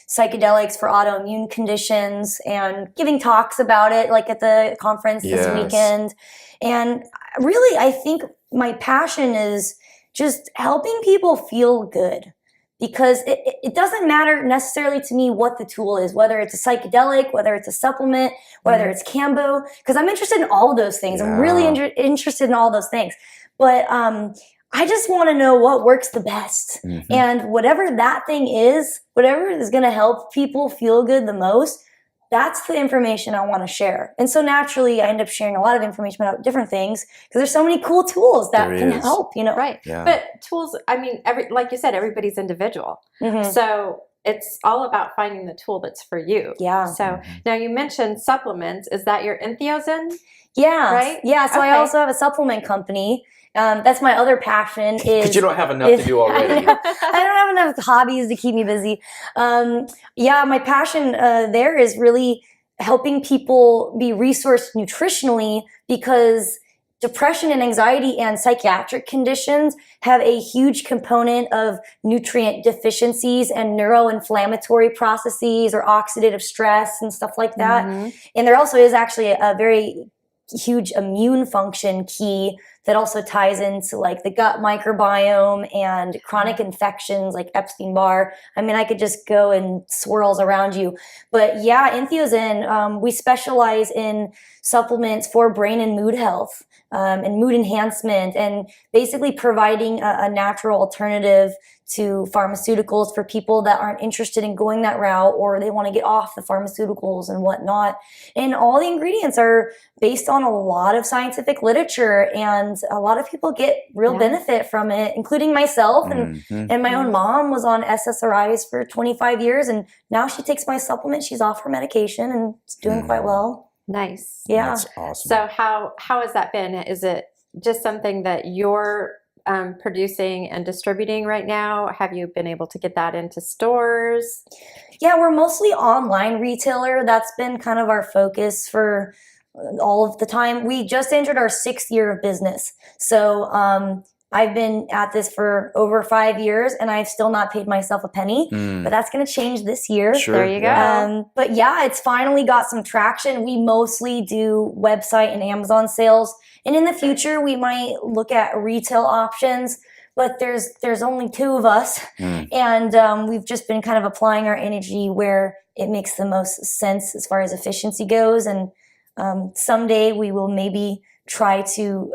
psychedelics for autoimmune conditions and giving talks about it, like at the conference this weekend. And really, I think my passion is just helping people feel good. because it doesn't matter necessarily to me what the tool is, whether it's a psychedelic, whether it's a supplement, whether it's Kambo, because I'm interested in all of those things. I'm really interested in all those things. But I just want to know what works the best. And whatever that thing is, whatever is going to help people feel good the most, that's the information I want to share. And so naturally, I end up sharing a lot of information about different things because there's so many cool tools that can help, you know? Right. Yeah. But tools, I mean, like you said, everybody's individual. So it's all about finding the tool that's for you. Yeah. So now you mentioned supplements. Is that your entheogen? Yeah. Right? Yeah. So I also have a supplement company. That's my other passion. Because you don't have enough to do already. I don't have enough hobbies to keep me busy. Yeah, my passion there is really helping people be resourced nutritionally, because depression and anxiety and psychiatric conditions have a huge component of nutrient deficiencies and neuroinflammatory processes or oxidative stress and stuff like that. And there also is actually a very huge immune function key that also ties into like the gut microbiome and chronic infections like Epstein-Barr. I mean, I could just go in swirls around you. But yeah, entheogen, we specialize in supplements for brain and mood health and mood enhancement, and basically providing a natural alternative to pharmaceuticals for people that aren't interested in going that route, or they want to get off the pharmaceuticals and whatnot. And all the ingredients are based on a lot of scientific literature, and a lot of people get real benefit from it, including myself. And my own mom was on SSRIs for 25 years, and now she takes my supplement. She's off her medication and it's doing quite well. Nice. Yeah. That's awesome. So how has that been? Is it just something that you're producing and distributing right now? Have you been able to get that into stores? Yeah, we're mostly online retailer. That's been kind of our focus for all of the time. We just entered our 6th year of business. So I've been at this for over 5 years, and I've still not paid myself a penny, but that's going to change this year. Sure, there you go. But yeah, it's finally got some traction. We mostly do website and Amazon sales. And in the future, we might look at retail options, but there's only 2 of us. And we've just been kind of applying our energy where it makes the most sense as far as efficiency goes. And someday we will maybe try to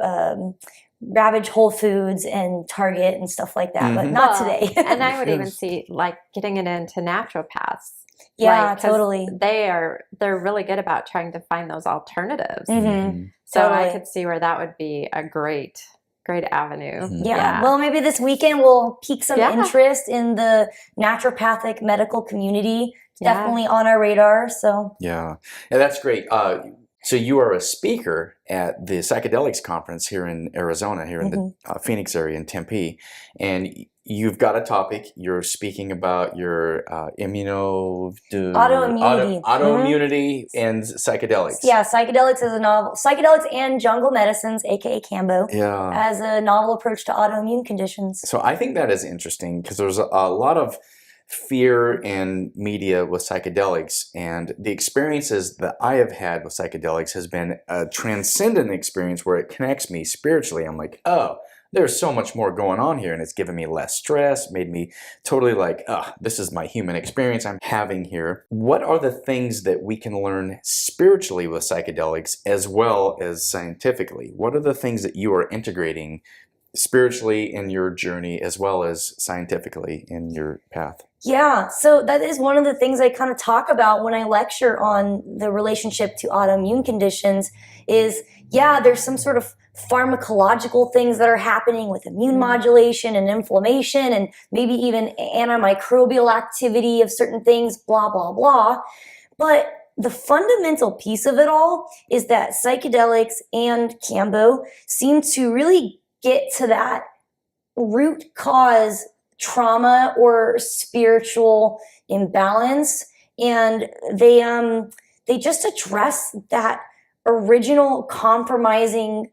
ravage Whole Foods and Target and stuff like that, but not today. And I would even see like getting it into naturopaths. Yeah, like, 'cause totally. they're really good about trying to find those alternatives. So Totally. I could see where that would be a great avenue. Yeah. Well, maybe this weekend we'll pique some interest in the naturopathic medical community. It's definitely on our radar. So yeah, that's great. So you are a speaker at the Psychedelics Conference here in Arizona, here in the Phoenix area in Tempe, and you've got a topic. You're speaking about your autoimmunity and psychedelics. Yeah, psychedelics is a novel. Psychedelics and jungle medicines, aka Kambo, as a novel approach to autoimmune conditions. So I think that is interesting because there's a lot of fear in media with psychedelics, and the experiences that I have had with psychedelics has been a transcendent experience where it connects me spiritually. I'm like, oh, there's so much more going on here, and it's given me less stress, made me totally like, this is my human experience I'm having here. What are the things that we can learn spiritually with psychedelics as well as scientifically? What are the things that you are integrating spiritually in your journey as well as scientifically in your path? Yeah, so that is one of the things I kind of talk about when I lecture on the relationship to autoimmune conditions is, there's some sort of pharmacological things that are happening with immune modulation and inflammation and maybe even antimicrobial activity of certain things, blah, blah, blah. But the fundamental piece of it all is that psychedelics and Kambo seem to really get to that root cause trauma or spiritual imbalance, and they just address that original compromising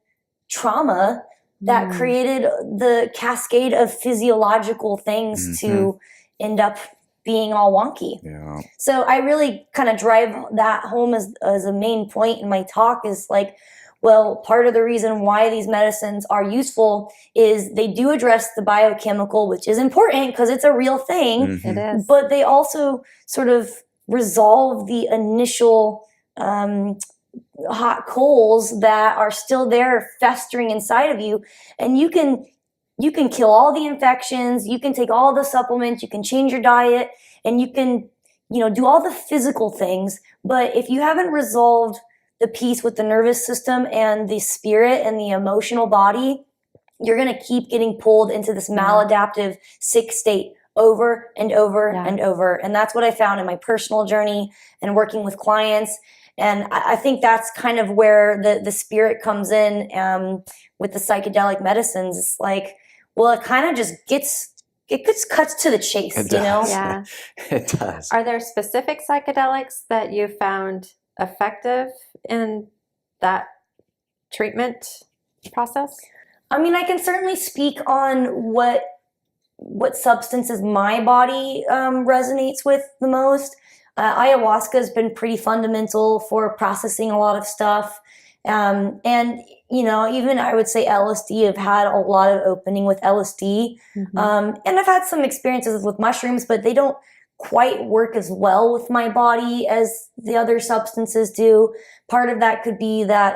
trauma that created the cascade of physiological things to end up being all wonky. Yeah. So I really kind of drive that home as a main point in my talk is like, Well, part of the reason why these medicines are useful is they do address the biochemical, which is important because it's a real thing. It is. But they also sort of resolve the initial hot coals that are still there festering inside of you. And you can kill all the infections, you can take all the supplements, you can change your diet, and you can, do all the physical things. But if you haven't resolved the piece with the nervous system and the spirit and the emotional body, you're going to keep getting pulled into this maladaptive sick state over and over and over. And that's what I found in my personal journey and working with clients. And I think that's kind of where the spirit comes in with the psychedelic medicines. It's like, well, it kind of just cuts to the chase, It does. Yeah. It does. Are there specific psychedelics that you found effective in that treatment process? I mean, I can certainly speak on what substances my body resonates with the most. Ayahuasca has been pretty fundamental for processing a lot of stuff. And, even I would say LSD, I've had a lot of opening with LSD. And I've had some experiences with mushrooms, but they don't quite work as well with my body as the other substances do. Part of that could be that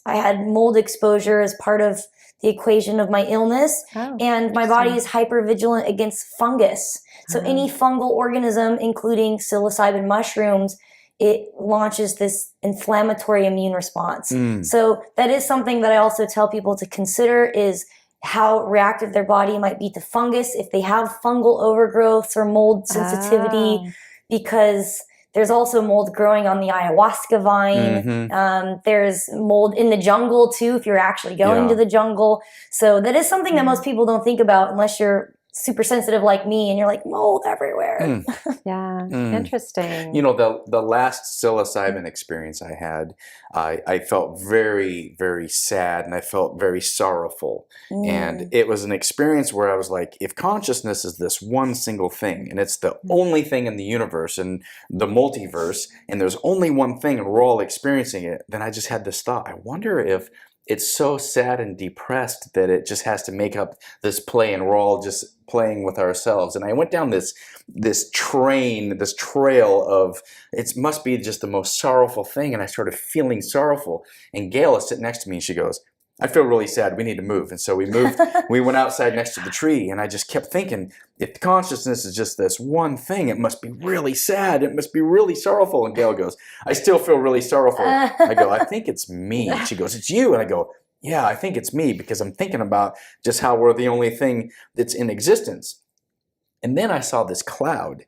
I had mold exposure as part of the equation of my illness, and my body is hypervigilant against fungus. So any fungal organism, including psilocybin mushrooms, it launches this inflammatory immune response. So that is something that I also tell people to consider, is how reactive their body might be to fungus if they have fungal overgrowths or mold sensitivity, because there's also mold growing on the ayahuasca vine. There's mold in the jungle too, if you're actually going to the jungle. So that is something that most people don't think about unless you're super sensitive like me and you're like, mold everywhere. Interesting. The last psilocybin experience I had, I felt very, very sad, and I felt very sorrowful. And it was an experience where I was like, if consciousness is this one single thing, and it's the only thing in the universe and the multiverse, and there's only one thing and we're all experiencing it, then I just had this thought, I wonder if it's so sad and depressed that it just has to make up this play, and we're all just playing with ourselves. And I went down this trail of, it must be just the most sorrowful thing, and I started feeling sorrowful. And Gail is sitting next to me, and she goes, I feel really sad, we need to move. And so we moved, we went outside next to the tree, and I just kept thinking, if consciousness is just this one thing, it must be really sad, it must be really sorrowful. And Gail goes, I still feel really sorrowful. I go, I think it's me. She goes, it's you. And I go, yeah, I think it's me, because I'm thinking about just how we're the only thing that's in existence. And then I saw this cloud,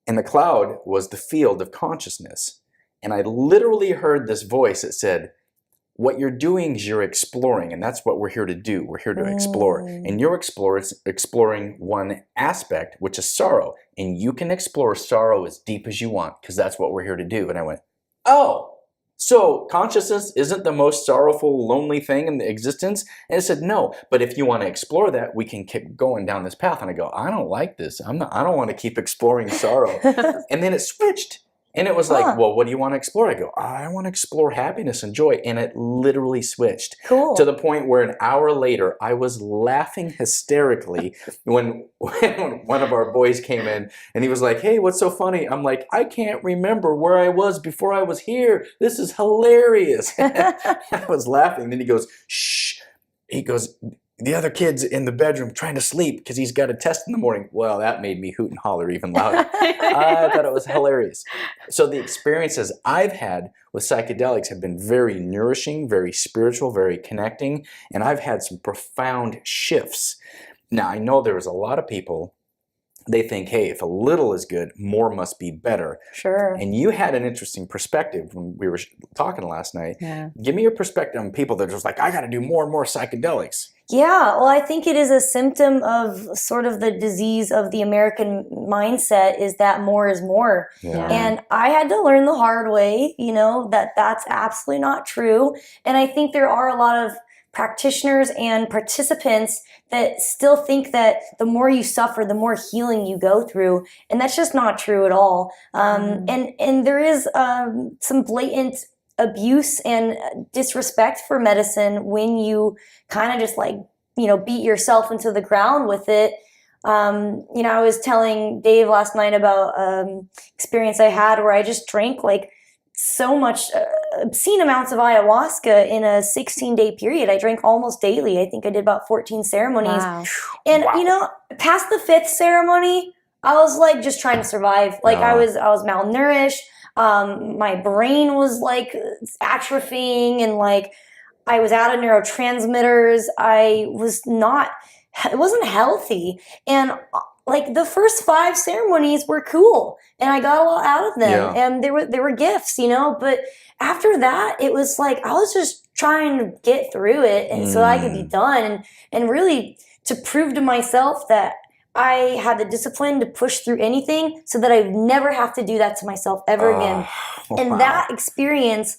and the cloud was the field of consciousness. And I literally heard this voice that said, what you're doing is you're exploring, and that's what we're here to do. We're here to explore. And you're exploring one aspect, which is sorrow. And you can explore sorrow as deep as you want, because that's what we're here to do. And I went, oh, so consciousness isn't the most sorrowful, lonely thing in the existence? And it said, no, but if you want to explore that, we can keep going down this path. And I go, I don't like this. I don't want to keep exploring sorrow. And then it switched. And it was like, well, what do you want to explore? I go, I want to explore happiness and joy. And it literally switched to the point where an hour later, I was laughing hysterically when one of our boys came in and he was like, hey, what's so funny? I'm like, I can't remember where I was before I was here. This is hilarious. I was laughing. Then he goes, shh. He goes, the other kid's in the bedroom trying to sleep because he's got a test in the morning. Well, that made me hoot and holler even louder. I thought it was hilarious. So the experiences I've had with psychedelics have been very nourishing, very spiritual, very connecting, and I've had some profound shifts. Now, I know there's a lot of people, they think, hey, if a little is good, more must be better. Sure. And you had an interesting perspective when we were talking last night. Yeah. Give me your perspective on people that are just like, I got to do more and more psychedelics. Yeah, well, I think it is a symptom of sort of the disease of the American mindset, is that more is more. Yeah. And I had to learn the hard way, that that's absolutely not true. And I think there are a lot of practitioners and participants that still think that the more you suffer, the more healing you go through. And that's just not true at all. And there is some blatant abuse and disrespect for medicine when you kind of just like, beat yourself into the ground with it. I was telling Dave last night about experience I had where I just drank like so much obscene amounts of ayahuasca in a 16-day period. I drank almost daily. I think I did about 14 ceremonies. Wow. And past the 5th ceremony, I was like just trying to survive. Like I was malnourished. My brain was like atrophying, and like I was out of neurotransmitters. It wasn't healthy. And like the first 5 ceremonies were cool and I got a lot out of them, and they were gifts, but after that it was like I was just trying to get through it and so I could be done, and really to prove to myself that I had the discipline to push through anything so that I never have to do that to myself ever again. And that experience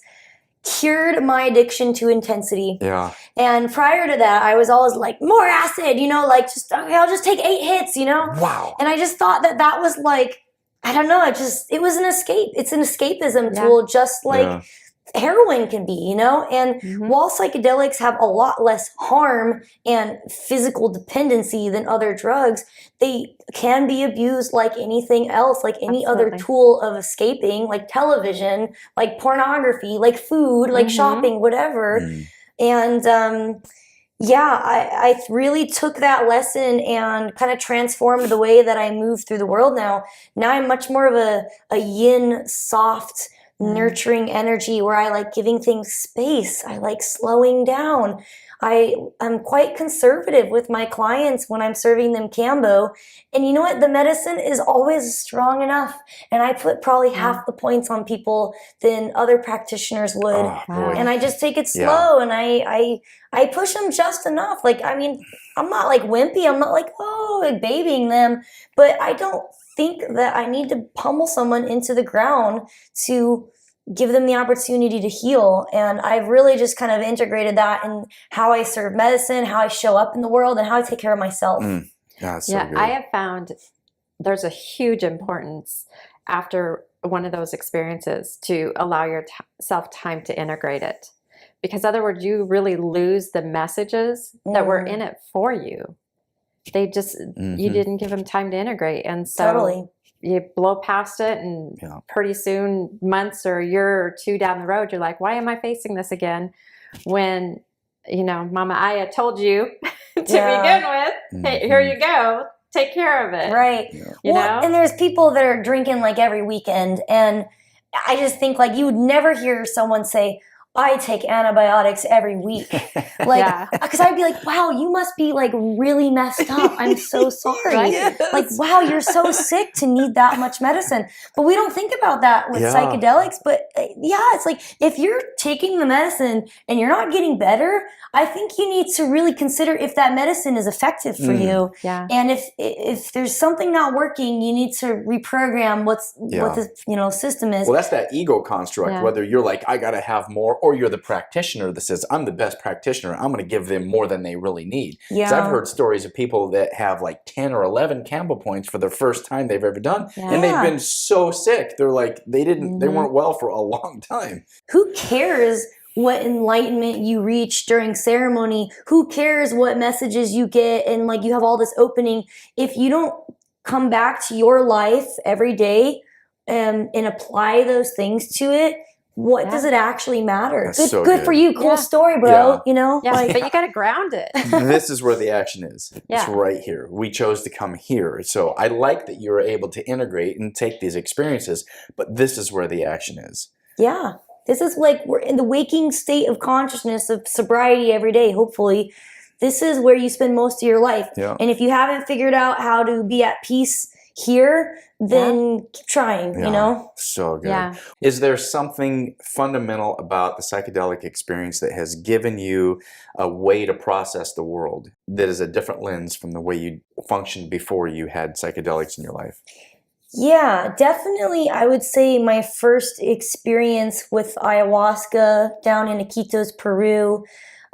cured my addiction to intensity. Yeah. And prior to that, I was always like, more acid, I'll just take 8 hits, Wow. And I just thought that was like, I don't know, it was an escape. It's an escapism tool, just like heroin can be, And while psychedelics have a lot less harm and physical dependency than other drugs, they can be abused like anything else, like any other tool of escaping, like television, like pornography, like food, like shopping, whatever. And I really took that lesson and kind of transformed the way that I move through the world now. Now I'm much more of a yin, soft, nurturing energy where I like giving things space. I like slowing down. I'm quite conservative with my clients when I'm serving them Kambo. And you know what? The medicine is always strong enough. And I put probably half the points on people than other practitioners would. And I just take it slow and I push them just enough. Like, I mean, I'm not like wimpy. I'm not like, like babying them. But I don't think that I need to pummel someone into the ground to give them the opportunity to heal. And I've really just kind of integrated that in how I serve medicine, how I show up in the world, and how I take care of myself. That's so good. I have found there's a huge importance after one of those experiences to allow yourself time to integrate it. Because otherwise you really lose the messages that were in it for you. They just, you didn't give them time to integrate. And so you blow past it, and pretty soon, months or a year or 2 down the road, you're like, why am I facing this again? When, Mama Aya told you to begin with, hey, here you go, take care of it. Right. You know? And there's people that are drinking like every weekend. And I just think like you would never hear someone say, I take antibiotics every week. Like, because I'd be like, wow, you must be like really messed up. I'm so sorry. Like, wow, you're so sick to need that much medicine. But we don't think about that with psychedelics. But it's like, if you're taking the medicine and you're not getting better, I think you need to really consider if that medicine is effective for you. And if there's something not working, you need to reprogram what the system is. Well, that's that ego construct, whether you're like, I got to have more, or you're the practitioner that says, I'm the best practitioner. I'm going to give them more than they really need. Because I've heard stories of people that have like 10 or 11 Kambo points for the first time they've ever done. And they've been so sick. They're like, they weren't well for a long time. Who cares what enlightenment you reach during ceremony? Who cares what messages you get? And like, you have all this opening. If you don't come back to your life every day and apply those things to it, what does it actually matter? Good for you. Cool story, bro. But you got to ground it. This is where the action is. It's right here. We chose to come here. So I like that you're able to integrate and take these experiences, but this is where the action is. Yeah. This is like, we're in the waking state of consciousness of sobriety every day, hopefully. This is where you spend most of your life. And if you haven't figured out how to be at peace here, then keep trying, So good. Is there something fundamental about the psychedelic experience that has given you a way to process the world that is a different lens from the way you functioned before you had psychedelics in your life? Yeah, definitely. I would say my first experience with ayahuasca down in Iquitos, Peru,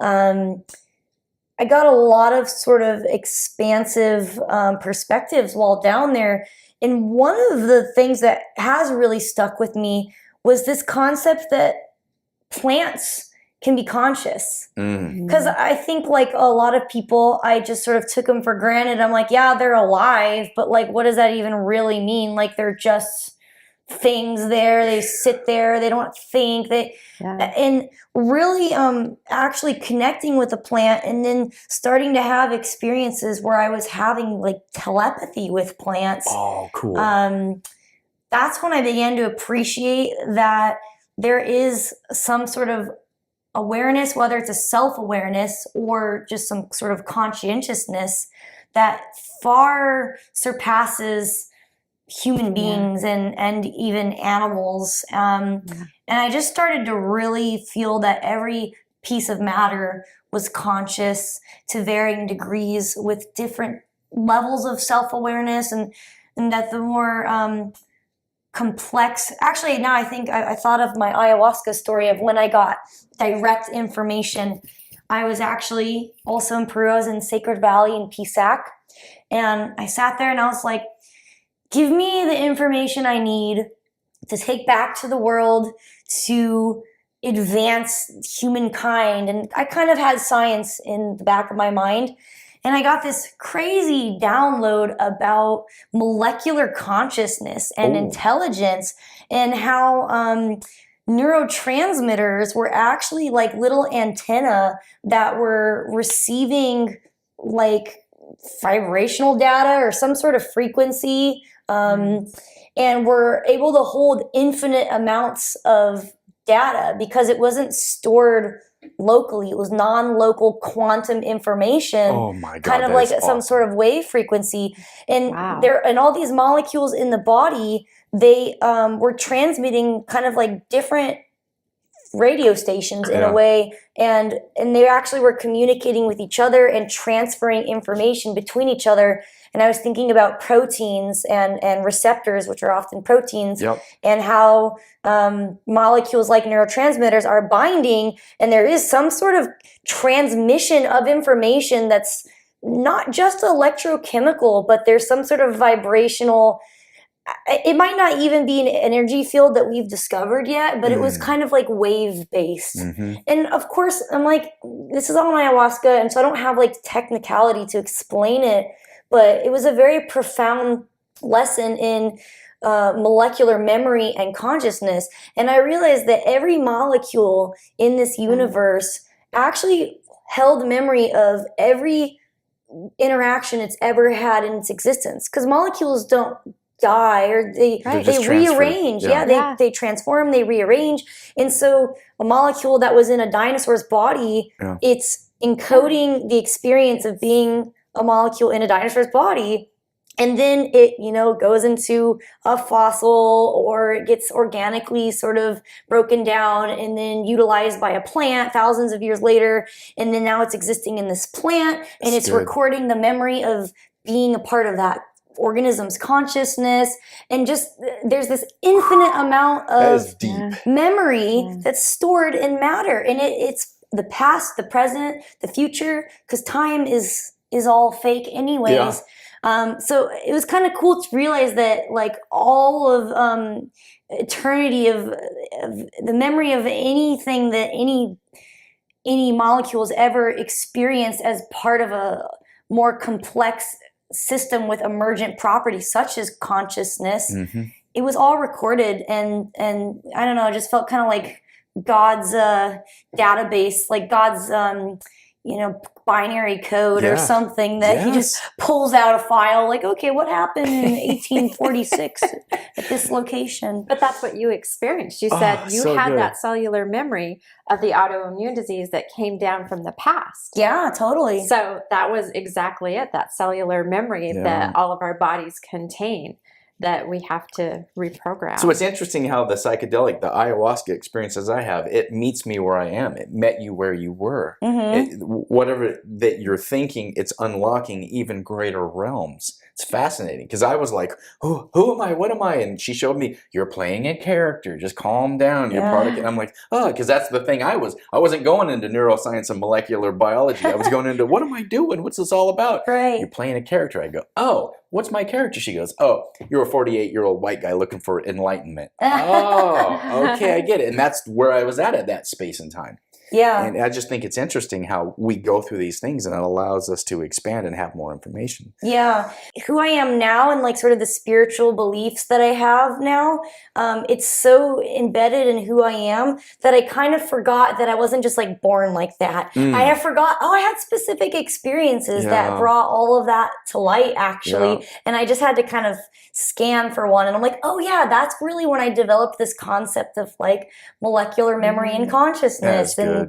I got a lot of sort of expansive perspectives while down there. And one of the things that has really stuck with me was this concept that plants can be conscious. Mm. Because I think like a lot of people, I just sort of took them for granted. I'm like, yeah, they're alive, but like, what does that even really mean? Like, they're just things there. They sit there. They don't think. And really actually connecting with a plant and then starting to have experiences where I was having like telepathy with plants. Oh, cool. That's when I began to appreciate that there is some sort of awareness, whether it's a self-awareness or just some sort of conscientiousness that far surpasses human beings and even animals. And I just started to really feel that every piece of matter was conscious to varying degrees with different levels of self-awareness, and that the more complex, actually now I think I thought of my ayahuasca story of when I got direct information. I was actually also in Peru. I was in Sacred Valley in Pisac, and I sat there and I was like, give me the information I need to take back to the world to advance humankind. And I kind of had science in the back of my mind. And I got this crazy download about molecular consciousness and intelligence, and how neurotransmitters were actually like little antenna that were receiving like vibrational data or some sort of frequency, and were able to hold infinite amounts of data because it wasn't stored locally. It was non-local quantum information. Oh my God, kind of that like is some awesome. sort of wave frequency. And and all these molecules in the body, they were transmitting kind of like different radio stations in a way, and they actually were communicating with each other and transferring information between each other. And I was thinking about proteins and receptors, which are often proteins, and how molecules like neurotransmitters are binding, and there is some sort of transmission of information that's not just electrochemical, but there's some sort of vibrational. It might not even be an energy field that we've discovered yet, but it was kind of like wave based. And of course, I'm like, this is all ayahuasca, and so I don't have like technicality to explain it, but it was a very profound lesson in molecular memory and consciousness. And I realized that every molecule in this universe actually held memory of every interaction it's ever had in its existence, because molecules don't die, or they rearrange. They transform, they rearrange. And so a molecule that was in a dinosaur's body, it's encoding the experience of being a molecule in a dinosaur's body, and then it goes into a fossil, or it gets organically sort of broken down and then utilized by a plant thousands of years later, and then now it's existing in this plant, and it's recording the memory of being a part of that organism's consciousness. And just there's this infinite amount of memory that's stored in matter, and it's the past, the present, the future, because time is all fake anyways. So it was kind of cool to realize that like all of eternity of the memory of anything that any molecules ever experienced as part of a more complex system with emergent properties such as consciousness, it was all recorded, and I don't know, it just felt kind of like God's database, like God's binary code or something that he just pulls out a file, like, okay, what happened in 1846 at this location? But that's what you experienced. You said you had that cellular memory of the autoimmune disease that came down from the past. Yeah, totally. So that was exactly it, that cellular memory that all of our bodies contain, that we have to reprogram. So it's interesting how the psychedelic, the ayahuasca experiences I have, it meets me where I am. It met you where you were. Whatever that you're thinking, it's unlocking even greater realms It's fascinating because I was like, who am I? What am I? And she showed me, you're playing a character. Just calm down. You're part of it. And I'm like, oh, because that's the thing I wasn't going into neuroscience and molecular biology. I was going into, what am I doing? What's this all about? Right. You're playing a character. I go, oh, what's my character? She goes, oh, you're a 48-year-old white guy looking for enlightenment. Oh, okay, I get it. And that's where I was at that space and time. Yeah. And I just think it's interesting how we go through these things and it allows us to expand and have more information. Yeah. Who I am now and like sort of the spiritual beliefs that I have now, it's so embedded in who I am that I kind of forgot that I wasn't just like born like that. I have forgot, I had specific experiences that brought all of that to light actually. And I just had to kind of scan for one. And I'm like, oh yeah, that's really when I developed this concept of like molecular memory and consciousness. And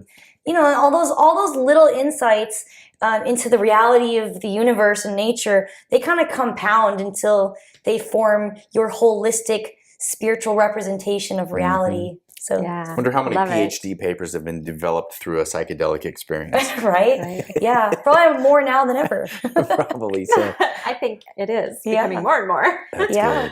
you know, all those little insights into the reality of the universe and nature, they kind of compound until they form your holistic spiritual representation of reality. So I wonder how many PhD papers have been developed through a psychedelic experience. right? Yeah, probably more now than ever. Probably so. I think it is becoming more and more. That's good.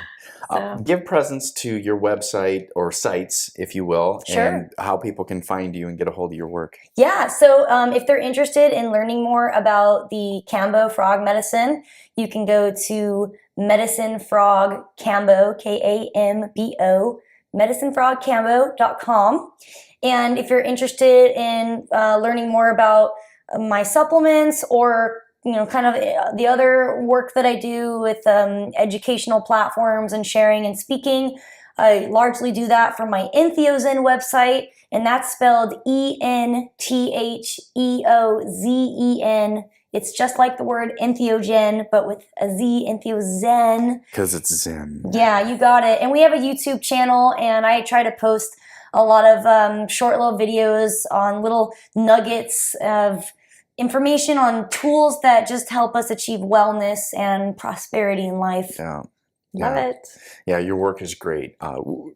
Give presence to your website or sites, if you will, and how people can find you and get a hold of your work. Yeah, so if they're interested in learning more about the Kambo frog medicine, you can go to Medicine Frog Kambo, Kambo, medicinefrogkambo.com. And if you're interested in learning more about my supplements or kind of the other work that I do with educational platforms and sharing and speaking, I largely do that from my Entheozen website, and that's spelled Entheozen. It's just like the word entheogen, but with a Z, Entheozen. Because it's Zen. Yeah, you got it. And we have a YouTube channel, and I try to post a lot of short little videos on little nuggets of information on tools that just help us achieve wellness and prosperity in life. Love it. Yeah, your work is great.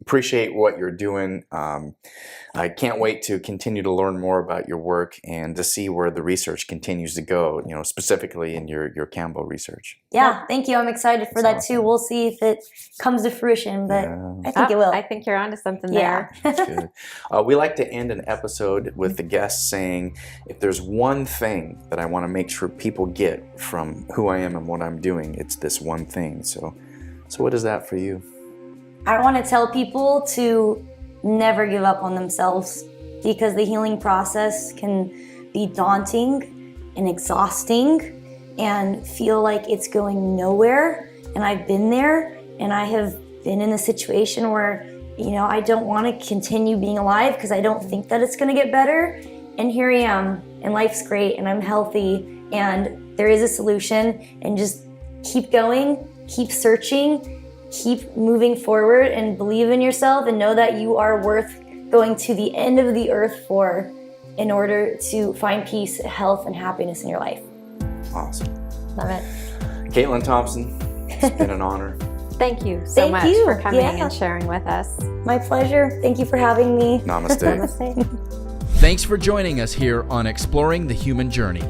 Appreciate what you're doing. I can't wait to continue to learn more about your work and to see where the research continues to go, specifically in your Kambo research. Yeah, thank you. I'm excited for that too. We'll see if it comes to fruition, but I think it will. I think you're onto something there. That's good. We like to end an episode with the guests saying, if there's one thing that I want to make sure people get from who I am and what I'm doing, it's this one thing. So what is that for you? I want to tell people to never give up on themselves, because the healing process can be daunting and exhausting and feel like it's going nowhere. And I've been there, and I have been in a situation where, I don't want to continue being alive because I don't think that it's going to get better. And here I am, and life's great, and I'm healthy, and there is a solution, and just keep going. Keep searching, keep moving forward, and believe in yourself, and know that you are worth going to the end of the earth for in order to find peace, health, and happiness in your life. Awesome. Love it. Caitlin Thompson, it's been an honor. Thank you so much for coming and sharing with us. My pleasure. Thank you for having me. Namaste. Namaste. Thanks for joining us here on Exploring the Human Journey.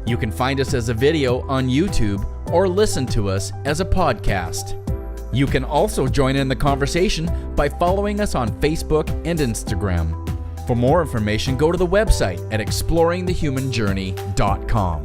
You can find us as a video on YouTube or listen to us as a podcast. You can also join in the conversation by following us on Facebook and Instagram. For more information, go to the website at exploringthehumanjourney.com.